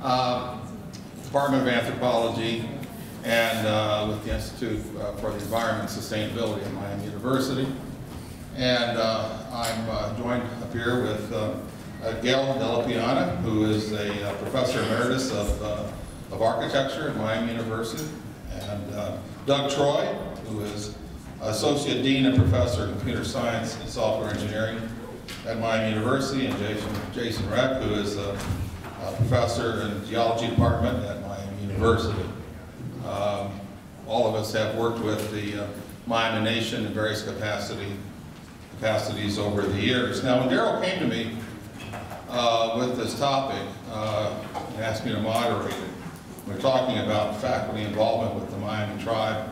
Department of Anthropology, and with the Institute for the Environment and Sustainability at Miami University. And I'm joined up here with Gail, Della, Piana, who is a professor emeritus of architecture at Miami University, and Doug Troy, who is associate dean and professor of computer science and software engineering at Miami University, and Jason Reck, who is a professor in the geology department at Miami University. All of us have worked with the Myaamia Nation in various capacities over the years. Now, when Daryl came to me with this topic and asked me to moderate it, we're talking about faculty involvement with the Myaami tribe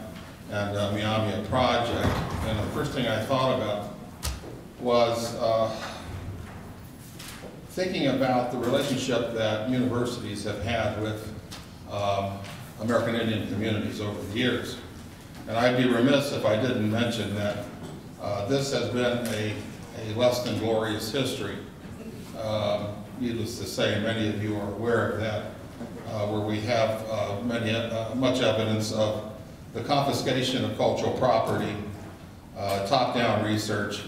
and Myaamia Project, and the first thing I thought about was thinking about the relationship that universities have had with American Indian communities over the years. And I'd be remiss if I didn't mention that this has been a less than glorious history. Needless to say, many of you are aware of that, where we have much evidence of the confiscation of cultural property, top-down research,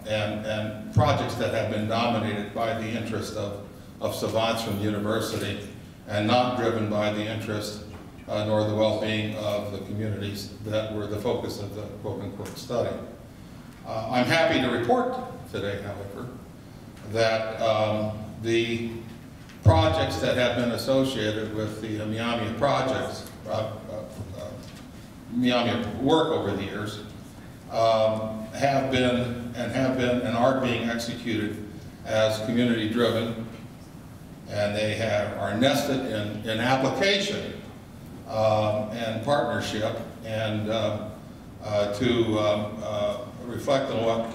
and projects that have been dominated by the interest of savants from the university and not driven by the interest nor the well-being of the communities that were the focus of the quote-unquote study. I'm happy to report today, however, that the projects that have been associated with the Myaamia projects, Myaamia work over the years, have been and are being executed as community-driven, and they are nested in application and partnership, and to reflect on what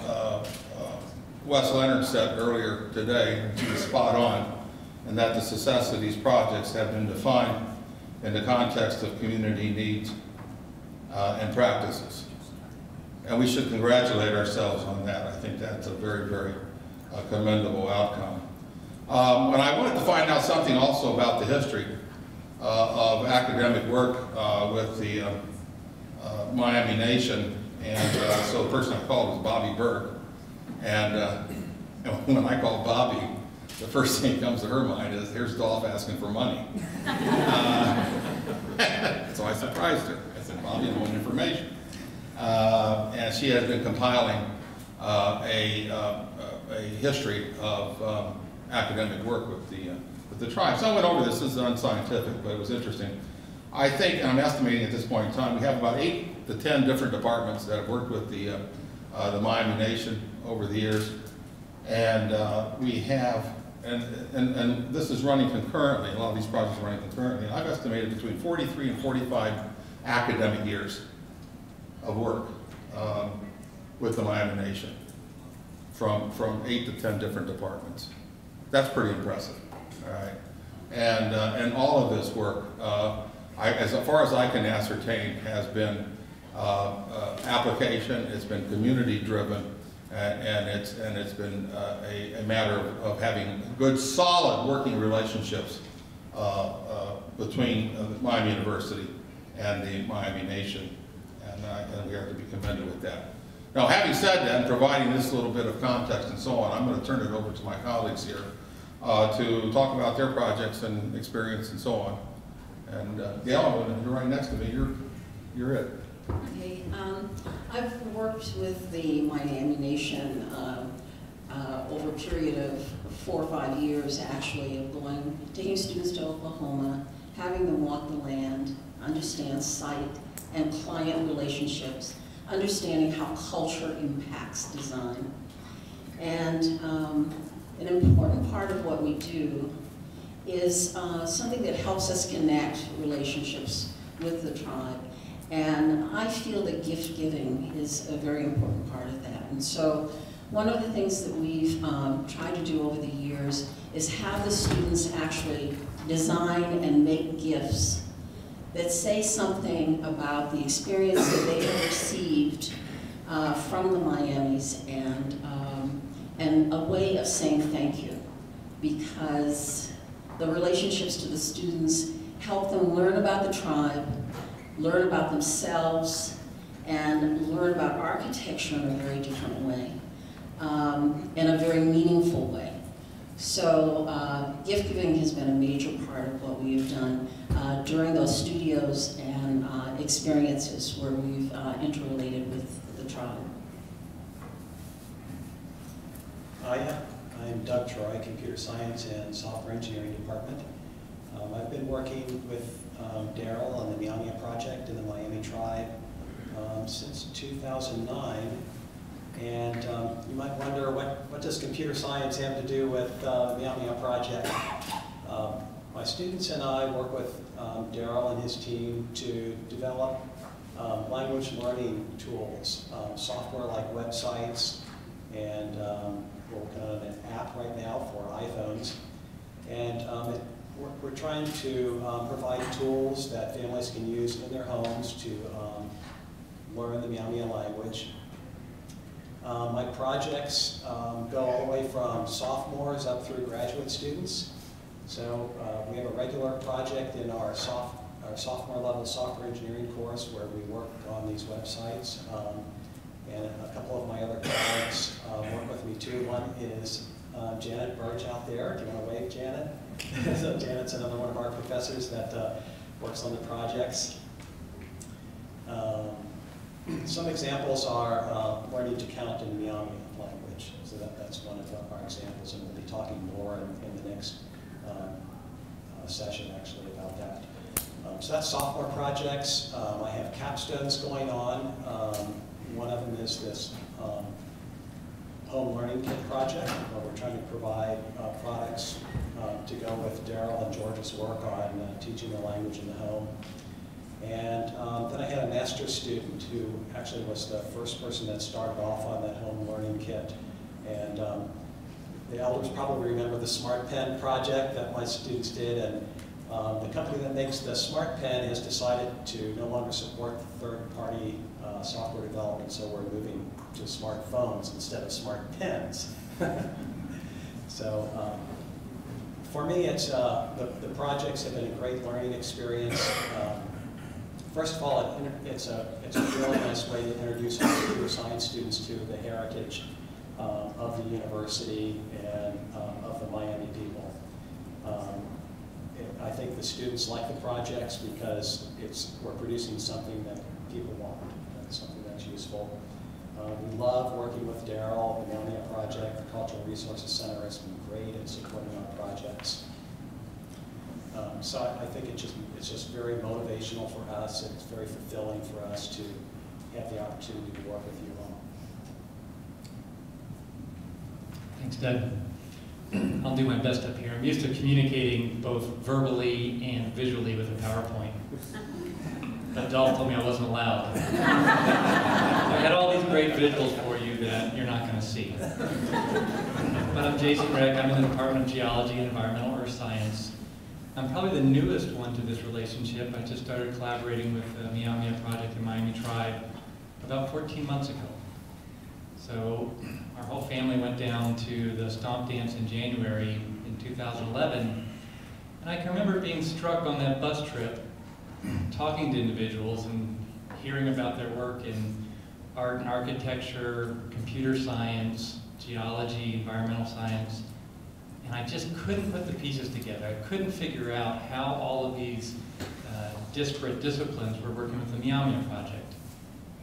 Wes Leonard said earlier today, he was spot on, and that the success of these projects have been defined in the context of community needs and practices. And we should congratulate ourselves on that. I think that's a very, very commendable outcome. And I wanted to find out something also about the history of academic work with the Myaamia Nation, and so the person I called was Bobby Burke. And when I call Bobby, the first thing that comes to her mind is, here's Adolph asking for money. So I surprised her. I said, Bobby, I want information. And she has been compiling a history of academic work with the tribe. So I went over this. This is unscientific, but it was interesting. I think, and I'm estimating at this point in time, we have about 8 to 10 different departments that have worked with the Myaamia Nation over the years, and we have, and this is running concurrently. A lot of these projects are running concurrently. And I've estimated between 43 and 45 academic years of work with the Myaamia Nation from 8 to 10 different departments. That's pretty impressive, all right? And all of this work, as far as I can ascertain, has been application. It's been community-driven, and it's been a matter of having good, solid working relationships between Miami University and the Myaamia Nation, and we are to be commended with that. Now, having said that, and providing this little bit of context and so on, I'm going to turn it over to my colleagues here to talk about their projects and experience and so on. And Gail, you're right next to me. You're it. Okay. I've worked with the Myaamia Nation over a period of 4 or 5 years, actually, of taking students to Oklahoma, having them walk the land, understand site and client relationships, understanding how culture impacts design. And an important part of what we do is something that helps us connect relationships with the tribe. And I feel that gift giving is a very important part of that. And so one of the things that we've tried to do over the years is have the students actually design and make gifts that say something about the experience that they have received from the Myamis, and a way of saying thank you, because the relationships to the students, help them learn about the tribe, learn about themselves, and learn about architecture in a very different way, in a very meaningful way. So gift giving has been a major part of what we have done during those studios and experiences where we've interrelated with the tribe. I'm Doug Troy, Computer Science and Software Engineering Department. I've been working with Daryl on the Myaamia Project in the Miami tribe since 2009. And you might wonder, what does computer science have to do with the Myaamia Project? My students and I work with Daryl and his team to develop language learning tools, software like websites, and we're working on an app right now for iPhones. And we're trying to provide tools that families can use in their homes to learn the Myaamia language. My projects go all the way from sophomores up through graduate students. So we have a regular project in our sophomore level software engineering course where we work on these websites. And a couple of my other colleagues work with me too. One is Janet Burge out there. Do you want to wave, Janet? So Janet's another one of our professors that works on the projects. Some examples are learning to count in Myaamia language. So that's one of our examples, and we'll be talking more in the next session actually about that. So that's software projects. I have capstones going on. One of them is this home learning kit project, where we're trying to provide products to go with Daryl and George's work on teaching the language in the home. And then I had a master's student who actually was the first person that started off on that home learning kit. And the elders probably remember the Smart Pen project that my students did. And the company that makes the Smart Pen has decided to no longer support third-party software development, so we're moving to smartphones instead of smart pens. So for me, it's the projects have been a great learning experience. First of all, it's a really nice way to introduce our computer science students to the heritage of the university and of the Miami people. I think the students like the projects because we're producing something that people want, something that's useful. We love working with Daryl, the Myaamia Project. The Cultural Resources Center has been great at supporting our projects. So I think it's just very motivational for us. It's very fulfilling for us to have the opportunity to work with you all. Thanks, Doug. I'll do my best up here. I'm used to communicating both verbally and visually with a PowerPoint. But Adolph told me I wasn't allowed. So I had all these great visuals for you that you're not going to see. But I'm Jason Reck. I'm in the Department of Geology and Environmental Earth Science. I'm probably the newest one to this relationship. I just started collaborating with the Myaamia Project in Miami Tribe about 14 months ago. So our whole family went down to the Stomp Dance in January in 2011. And I can remember being struck on that bus trip, talking to individuals and hearing about their work in art and architecture, computer science, geology, environmental science. And I just couldn't put the pieces together. I couldn't figure out how all of these disparate disciplines were working with the Myaamia Project.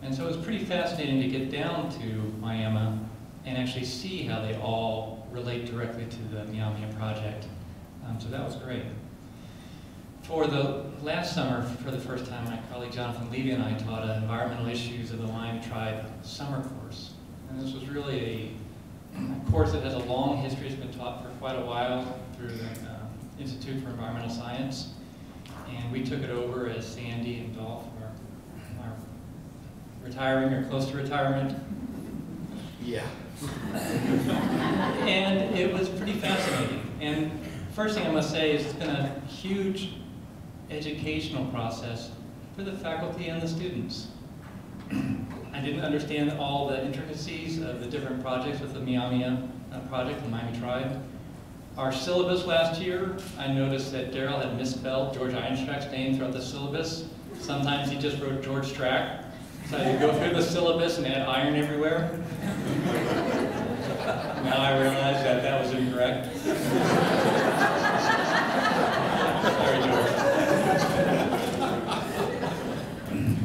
And so it was pretty fascinating to get down to Myaamia and actually see how they all relate directly to the Myaamia Project. So that was great. For the last summer, for the first time, my colleague Jonathan Levy and I taught an Environmental Issues of the Miami Tribe summer course. And this was really a course that has a long history. It's been taught for quite a while through the Institute for Environmental Science. And we took it over as Sandy and Adolph are retiring or close to retirement. Yeah. And it was pretty fascinating. And first thing I must say is it's been a huge educational process for the faculty and the students. I didn't understand all the intricacies of the different projects with the Myaamia Project, the Miami Tribe. Our syllabus last year, I noticed that Daryl had misspelled George Einstrack's name throughout the syllabus. Sometimes he just wrote George Strack. So I had to go through the syllabus and add iron everywhere. Now I realize that that was incorrect. Sorry, George.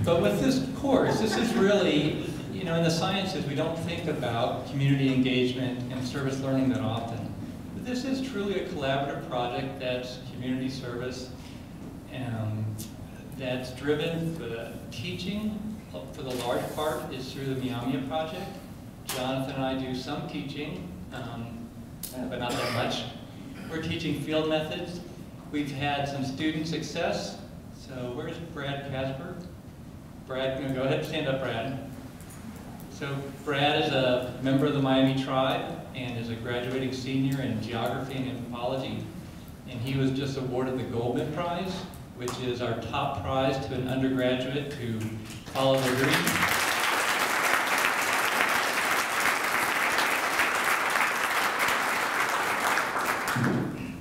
But with this course, this is really, you know, in the sciences, we don't think about community engagement and service learning that often. But this is truly a collaborative project that's community service, that's driven for the teaching. For the large part is through the Myaamia Project. Jonathan and I do some teaching, but not that much. We're teaching field methods. We've had some student success. So where's Brad Casper? Brad, go ahead, stand up, Brad. So Brad is a member of the Miami tribe and is a graduating senior in geography and anthropology. And he was just awarded the Goldman Prize, which is our top prize to an undergraduate to follow their dream.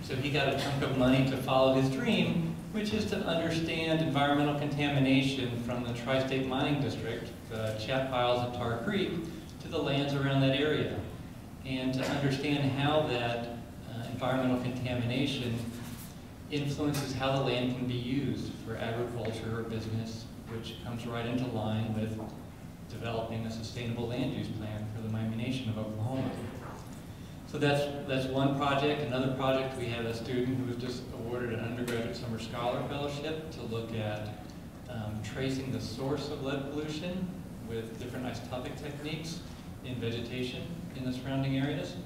So he got a chunk of money to follow his dream, which is to understand environmental contamination from the Tri-State Mining District, the chat piles at Tar Creek, to the lands around that area, and to understand how that environmental contamination influences how the land can be used for agriculture or business, which comes right into line with developing a sustainable land use plan for the Miami Nation of Oklahoma. So that's one project. Another project, we have a student who was just awarded an undergraduate summer scholar fellowship to look at tracing the source of lead pollution with different isotopic techniques in vegetation in the surrounding areas.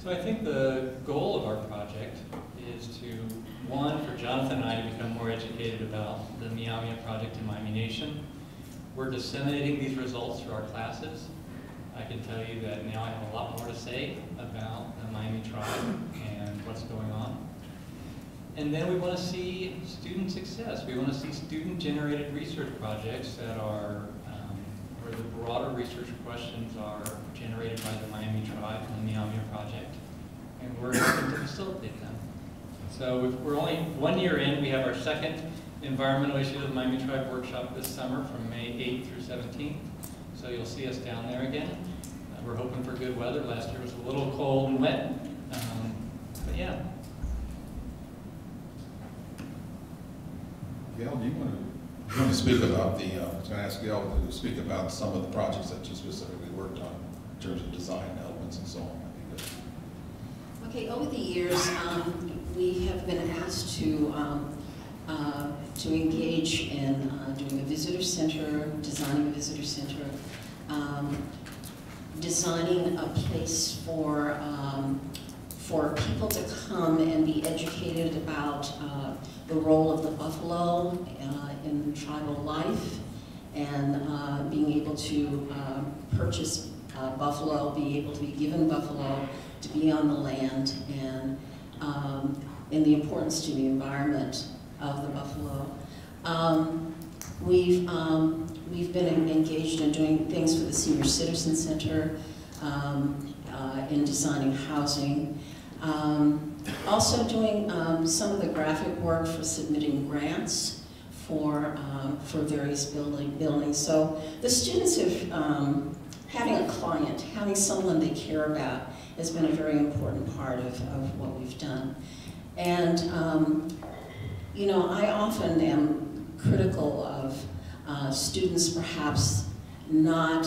So I think the goal of our project is to, one, for Jonathan and I to become more educated about the Myaamia Project in Miami Nation. We're disseminating these results through our classes. I can tell you that now I have a lot more to say about the Miami tribe and what's going on. And then we want to see student success. We want to see student-generated research projects that are, where the broader research questions are generated by the Miami tribe and the Myaamia Project. And we're hoping to facilitate them. So we're only 1 year in. We have our second Environmental Issues of the Miami Tribe workshop this summer from May 8th through 17th. So you'll see us down there again. We're hoping for good weather. Last year was a little cold and wet, but yeah. Gail, do you want to speak about the, I was going to ask Gail to speak about some of the projects that you specifically worked on in terms of design elements and so on. Okay, over the years, we have been asked to engage in doing a visitor center, designing a visitor center, designing a place for people to come and be educated about the role of the buffalo in tribal life, and being able to purchase buffalo, be able to be given buffalo, to be on the land, and the importance to the environment of the buffalo. We've been engaged in doing things for the Senior Citizen Center, in designing housing. Also doing some of the graphic work for submitting grants for various buildings. So the students have, having a client, having someone they care about has been a very important part of what we've done. And, you know, I often am critical of students perhaps not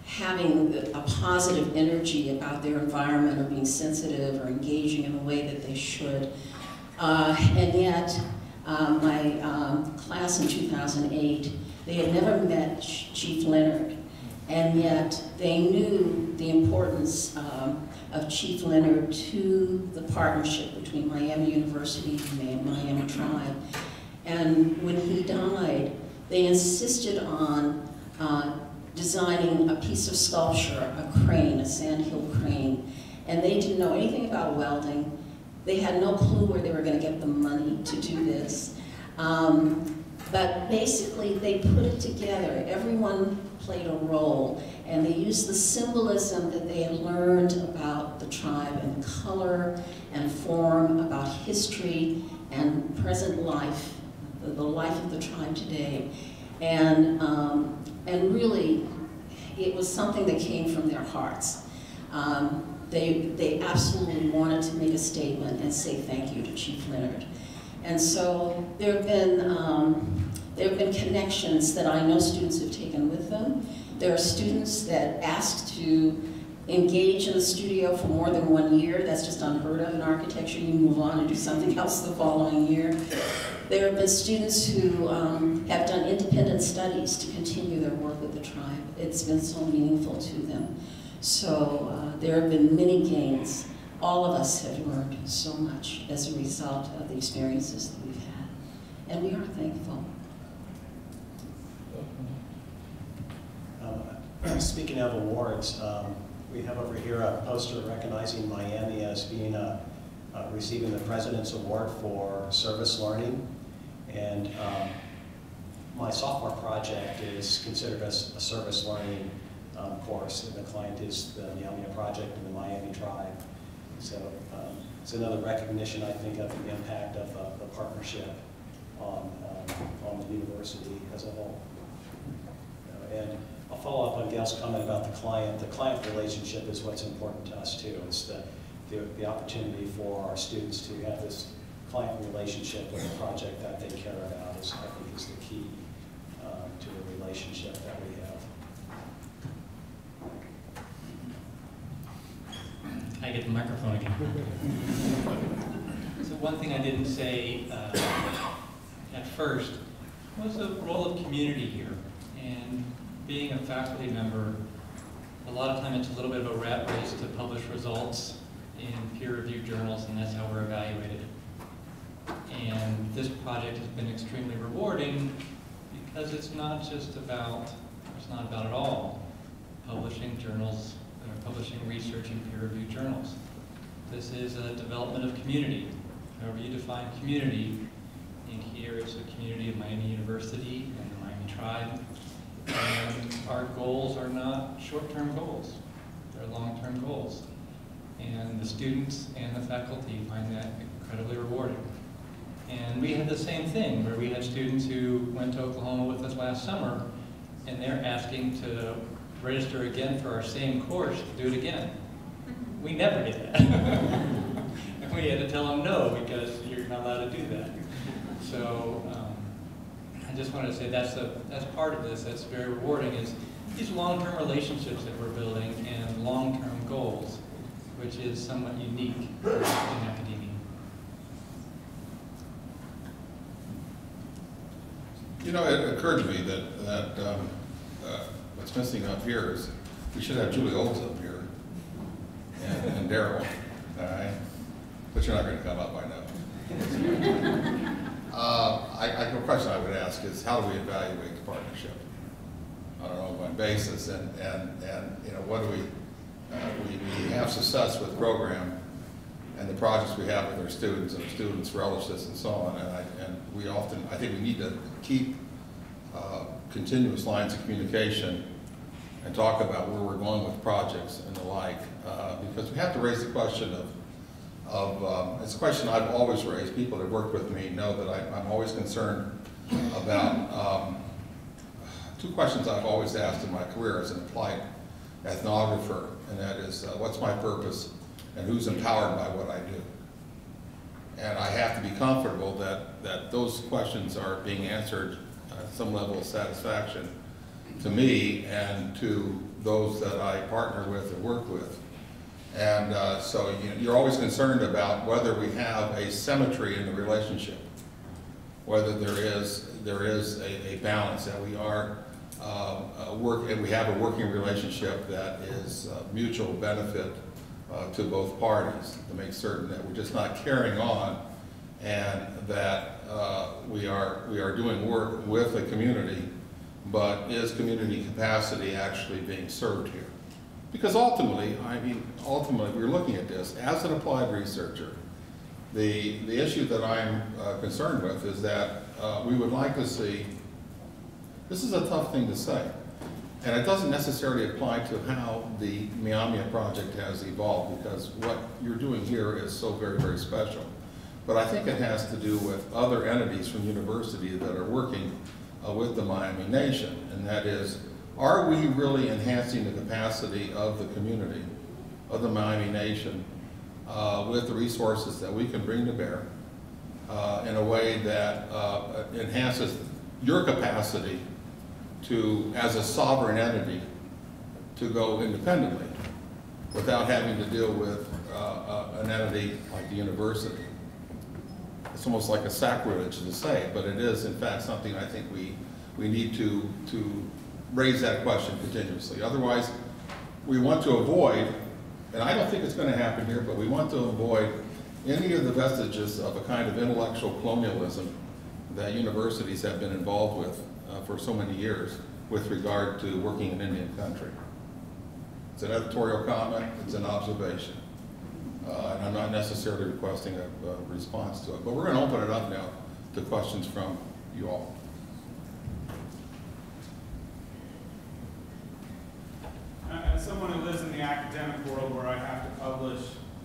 having a positive energy about their environment or being sensitive or engaging in a way that they should. And yet, my class in 2008, they had never met Chief Leonard, and yet they knew the importance of Chief Leonard to the partnership between Miami University and the Miami tribe. And when he died, they insisted on designing a piece of sculpture, a crane, a sandhill crane. And they didn't know anything about welding. They had no clue where they were going to get the money to do this. But basically, they put it together. Everyone played a role, and they used the symbolism that they had learned about the tribe and color and form, about history and present life, the life of the tribe today. And really, it was something that came from their hearts. They absolutely wanted to make a statement and say thank you to Chief Leonard. And so there have been connections that I know students have taken with them. There are students that asked to engage in the studio for more than 1 year. That's just unheard of in architecture. You move on and do something else the following year. There have been students who have done independent studies to continue their work with the tribe. It's been so meaningful to them. So there have been many gains. All of us have learned so much as a result of the experiences that we've had. And we are thankful. Speaking of awards, we have over here a poster recognizing Myaamia as being receiving the President's Award for Service Learning. And my sophomore project is considered as a service learning course, and the client is the Myaamia Project and the Miami Tribe. So it's another recognition, I think, of the impact of the partnership on the university as a whole. And I'll follow up on Gail's comment about the client. The client relationship is what's important to us too. It's the opportunity for our students to have this client relationship with a project that they care about is, I think, is the key to the relationship that we have. I get the microphone again. So one thing I didn't say at first was the role of community here. And being a faculty member, a lot of time it's a little bit of a rat race to publish results in peer-reviewed journals, and that's how we're evaluated. And this project has been extremely rewarding because it's not about at all publishing journals, or publishing research in peer-reviewed journals. This is a development of community. However you define community, and here it's a community of Miami University and the Miami Tribe. And our goals are not short-term goals, they're long-term goals. And the students and the faculty find that incredibly rewarding. And we had the same thing, where we had students who went to Oklahoma with us last summer, and they're asking to register again for our same course to do it again. We never did that. And we had to tell them no, because you're not allowed to do that. So I just wanted to say that's part of this that's very rewarding, is these long-term relationships that we're building and long-term goals, which is somewhat unique in academia. You know, it occurred to me that what's missing up here is we should have Julie Olds up here and Daryl, all right? But you're not going to come up, I know. A question I would ask is, how do we evaluate the partnership on an ongoing basis? And you know, what do we have success with the program and the projects we have with our students and our students' relatives and so on. And we often, I think we need to keep continuous lines of communication and talk about where we're going with projects and the like, because we have to raise the question of it's a question I've always raised. People that work with me know that I'm always concerned about two questions I've always asked in my career as an applied ethnographer, and that is, what's my purpose and who's empowered by what I do? And I have to be comfortable that those questions are being answered at some level of satisfaction to me and to those that I partner with and work with. And so you're always concerned about whether we have a symmetry in the relationship, whether there is a balance, that we are we have a working relationship that is mutual benefit to both parties, to make certain that we're just not carrying on, and that we are doing work with a community, but is community capacity actually being served here? Because ultimately, we're looking at this as an applied researcher. The issue that I'm concerned with is that we would like to see, this is a tough thing to say, and it doesn't necessarily apply to how the Myaamia Project has evolved, because what you're doing here is so very, very special. But I think it has to do with other entities from university that are working with the Miami Nation, and that is, are we really enhancing the capacity of the community, of the Miami Nation, with the resources that we can bring to bear in a way that enhances your capacity to, as a sovereign entity, to go independently without having to deal with an entity like the university. It's almost like a sacrilege to say, but it is in fact something I think we need to raise that question continuously. Otherwise, we want to avoid, and I don't think it's going to happen here, but we want to avoid any of the vestiges of a kind of intellectual colonialism that universities have been involved with for so many years with regard to working in Indian country. It's an editorial comment, it's an observation. And I'm not necessarily requesting a response to it, but we're going to open it up now to questions from you all. As someone who lives in the academic world where I have to publish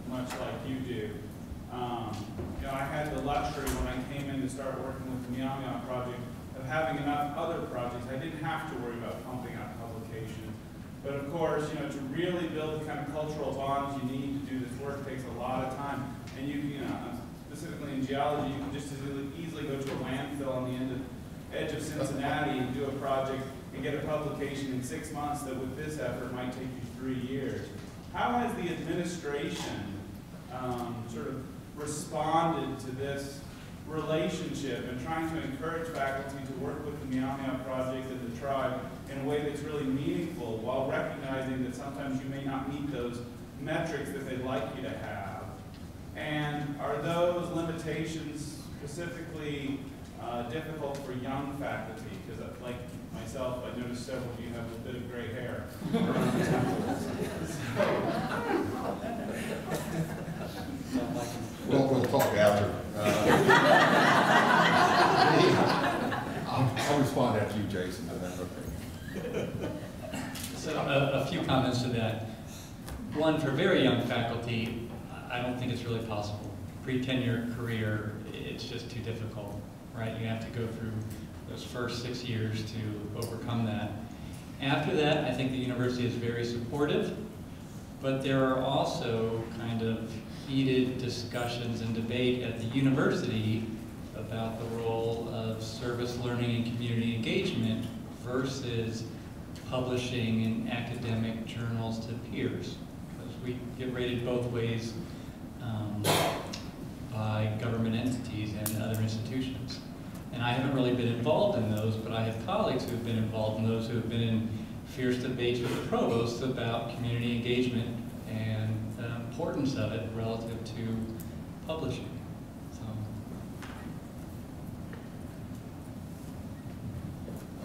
much like you do, you know, I had the luxury when I came in to start working with the Myaamia Project of having enough other projects. I didn't have to worry about pumping out publications. But of course, you know, to really build the kind of cultural bonds you need to do this work takes a lot of time. And you know, specifically in geology, you can just as easily go to a landfill on the edge of Cincinnati and do a project and get a publication in 6 months that with this effort might take you 3 years. How has the administration sort of responded to this relationship and trying to encourage faculty to work with the Myaamia Project and the tribe in a way that's really meaningful, while recognizing that sometimes you may not meet those metrics that they'd like you to have? And are those limitations specifically difficult for young faculty? Because like myself, I noticed several of you have a bit of gray hair around the temples. We'll talk after. I'll respond after you, Jason, to that. Okay. So a few comments to that. One, for very young faculty, I don't think it's really possible. Pre-tenure career, it's just too difficult, right? You have to go through those first 6 years to overcome that. After that, I think the university is very supportive, but there are also kind of heated discussions and debate at the university about the role of service learning and community engagement versus publishing in academic journals to peers. Because we get rated both ways by government entities and other institutions. And I haven't really been involved in those, but I have colleagues who have been involved in those, who have been in fierce debates with the provost about community engagement and the importance of it relative to publishing.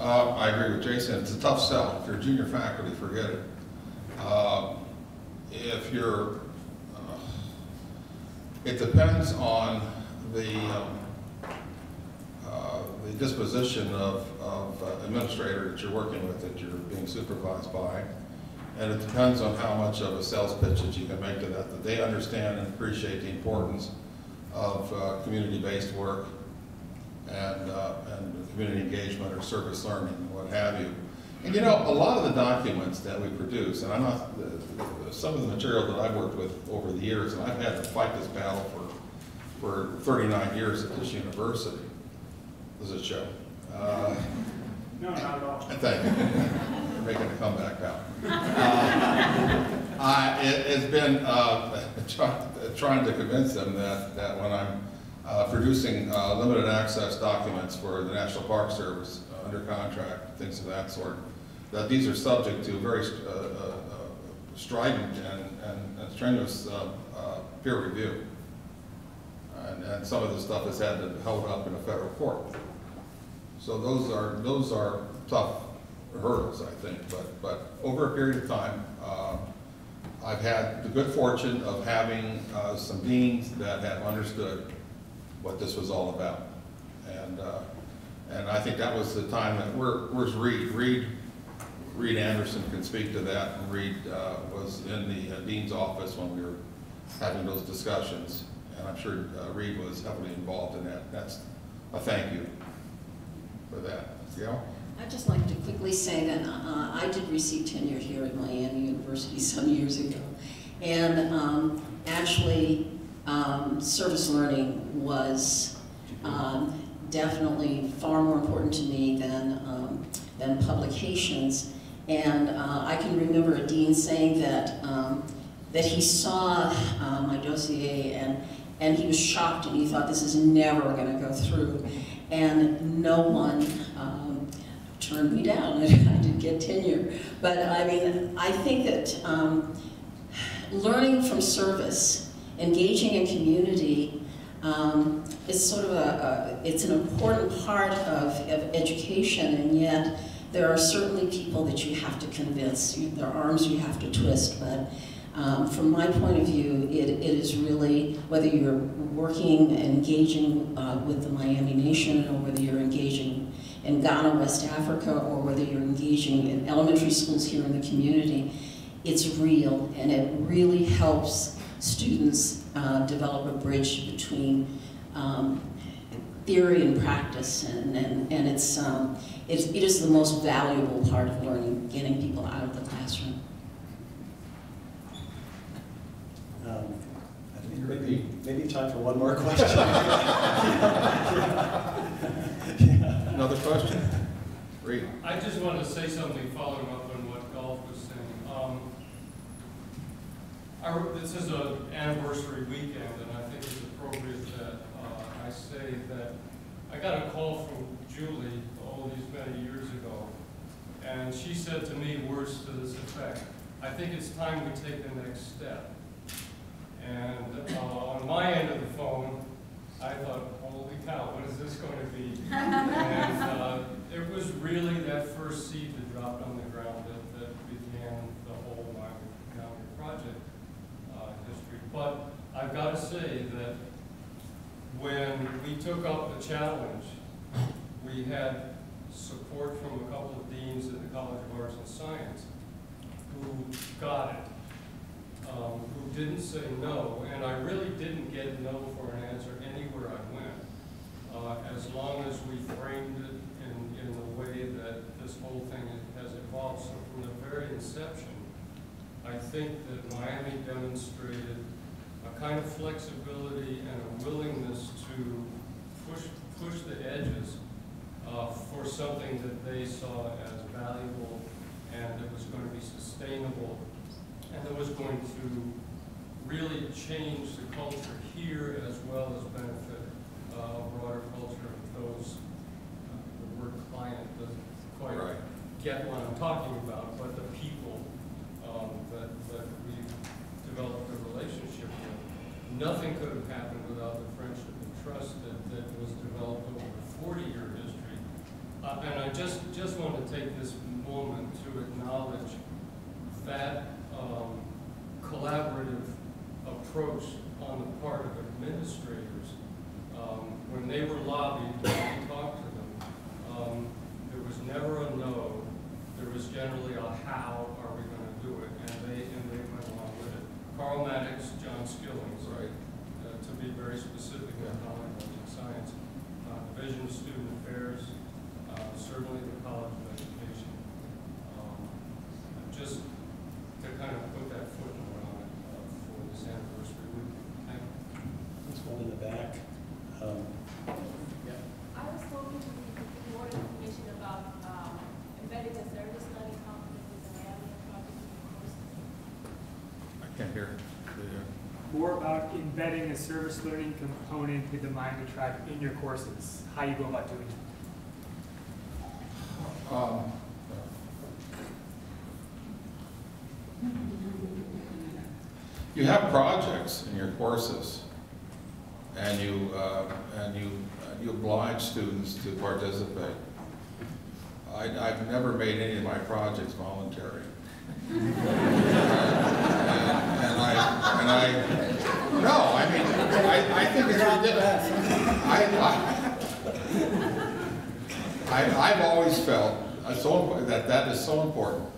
I agree with Jason. It's a tough sell. If you're junior faculty, forget it. If you're, it depends on the disposition of administrator that you're working with, that you're being supervised by, and it depends on how much of a sales pitch that you can make to that they understand and appreciate the importance of community-based work and community engagement or service learning, what have you. And you know, a lot of the documents that we produce, and I'm not, some of the material that I've worked with over the years, and I've had to fight this battle for 39 years at this university. Does it show? No, not at all. Thank you. You're making a comeback now. It's been trying to convince them that when I'm producing limited access documents for the National Park Service under contract, things of that sort, that these are subject to very strident and strenuous peer review. And some of this stuff has had to be held up in a federal court. So those are tough hurdles, I think. But over a period of time, I've had the good fortune of having some deans that have understood what this was all about. And I think that was the time that, where's Reed? Reed Anderson can speak to that, and Reed was in the dean's office when we were having those discussions, and I'm sure Reed was heavily involved in that. That's a thank you for that. Gail? I'd just like to quickly say that I did receive tenure here at Miami University some years ago, and actually service learning was definitely far more important to me than publications. And I can remember a dean saying that that he saw my dossier and he was shocked and he thought this is never going to go through. And no one turned me down. I did get tenure. But I mean, I think that learning from service, engaging in community, is sort of it's an important part of education, and yet there are certainly people that you have to convince. Their arms you have to twist, but from my point of view, it is really, whether you're working, engaging with the Miami Nation, or whether you're engaging in Ghana, West Africa, or whether you're engaging in elementary schools here in the community, it's real, and it really helps students develop a bridge between theory and practice, and it is the most valuable part of learning, getting people out of the classroom. Maybe time for one more question. Another question? Reed. I just wanted to say something following up on what Adolph was saying. This is an anniversary weekend, and I think it's appropriate that I say that I got a call from Julie all these many years ago, and she said to me words to this effect: I think it's time we take the next step. And on my end of the phone, I thought, holy cow, what is this going to be? And it was really that first seed that dropped on the ground that began the whole Myaamia Project history. But I've got to say that when we took up the challenge, we had support from a couple of deans at the College of Arts and Science who got it. Who didn't say no, and I really didn't get no for an answer anywhere I went, as long as we framed it in the way that this whole thing has evolved. So from the very inception, I think that Miami demonstrated a kind of flexibility and a willingness to push the edges for something that they saw as valuable and that was going to be sustainable, and that was going to really change the culture here as well as benefit a broader culture of those. The word client doesn't quite get what I'm talking about, but the people that we've developed a relationship with. Nothing could have happened without the friendship and trust that was developed over a 40-year history. And I just want to take this moment to acknowledge that collaborative approach on the part of administrators. When they were lobbied, when we talked to them, there was never a no. There was generally a how are we going to do it, and they went along with it. Carl Maddox, John Skillings, to be very specific in College of Science, Division of Student Affairs, certainly the College of Education. Just to kind of put that footnote on it for this anniversary week. Thank you. Let's hold in the back. Yeah. I was hoping to get more information about embedding a service learning component with the Myaamia Project courses. I can't hear. More about embedding a service learning component with the Myaamia track in your courses. How you go about doing it. You have projects in your courses, and you oblige students to participate. I've never made any of my projects voluntary. I think it's ridiculous. I've always felt that is so important.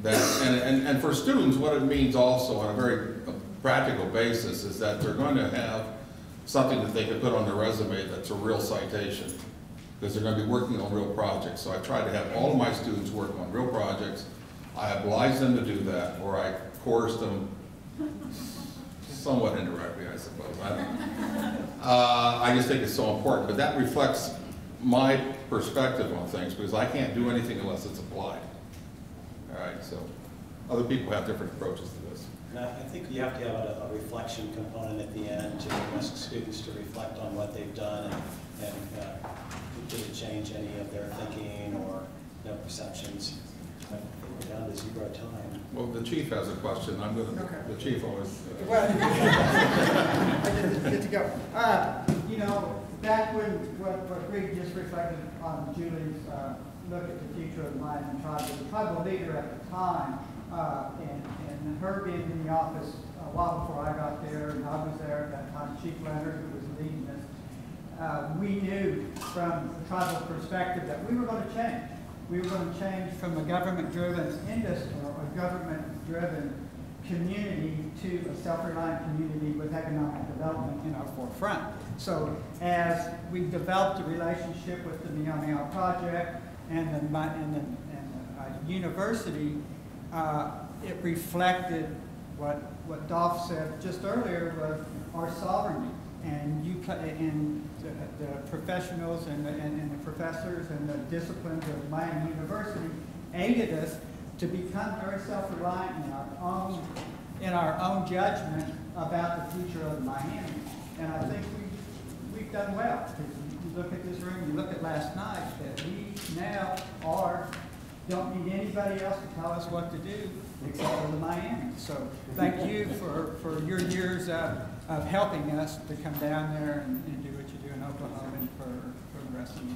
And for students, what it means also on a very practical basis is that they're going to have something that they can put on their resume that's a real citation, because they're going to be working on real projects. So I try to have all of my students work on real projects. I oblige them to do that, or I coerce them somewhat indirectly, I suppose. I just think it's so important, but that reflects my perspective on things, because I can't do anything unless it's applied. All right, so other people have different approaches to this. And I think you have to have a reflection component at the end to ask students to reflect on what they've done and did it change any of their thinking or their perceptions. I think we're down to 0 time. Well, the chief has a question. I'm going to, Okay. the chief always. Well, good to go. You know, back when what Greg just reflected on Julie's look at the future of the Myaamiaki tribe, the tribal leader at the time, and her being in the office a while before I got there, and I was there at that time, Chief Leonard, who was leading this, we knew from the tribal perspective that we were going to change. We were going to change from a government-driven industry or a government-driven community to a self-reliant community with economic development in our forefront. So as we developed a relationship with the Myaamia Project and the university, it reflected what Dolph said just earlier was our sovereignty. And the professionals and the professors and the disciplines of Miami University aided us to become very self-reliant in our own judgment about the future of Miami. And I think we've done well. You look at this room, you look at last night, that we now don't need anybody else to tell us what to do except for the Miami. So thank you for your years of helping us to come down there and do what you do in Oklahoma and for the rest of the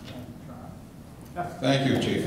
tribe. Thank you, Chief.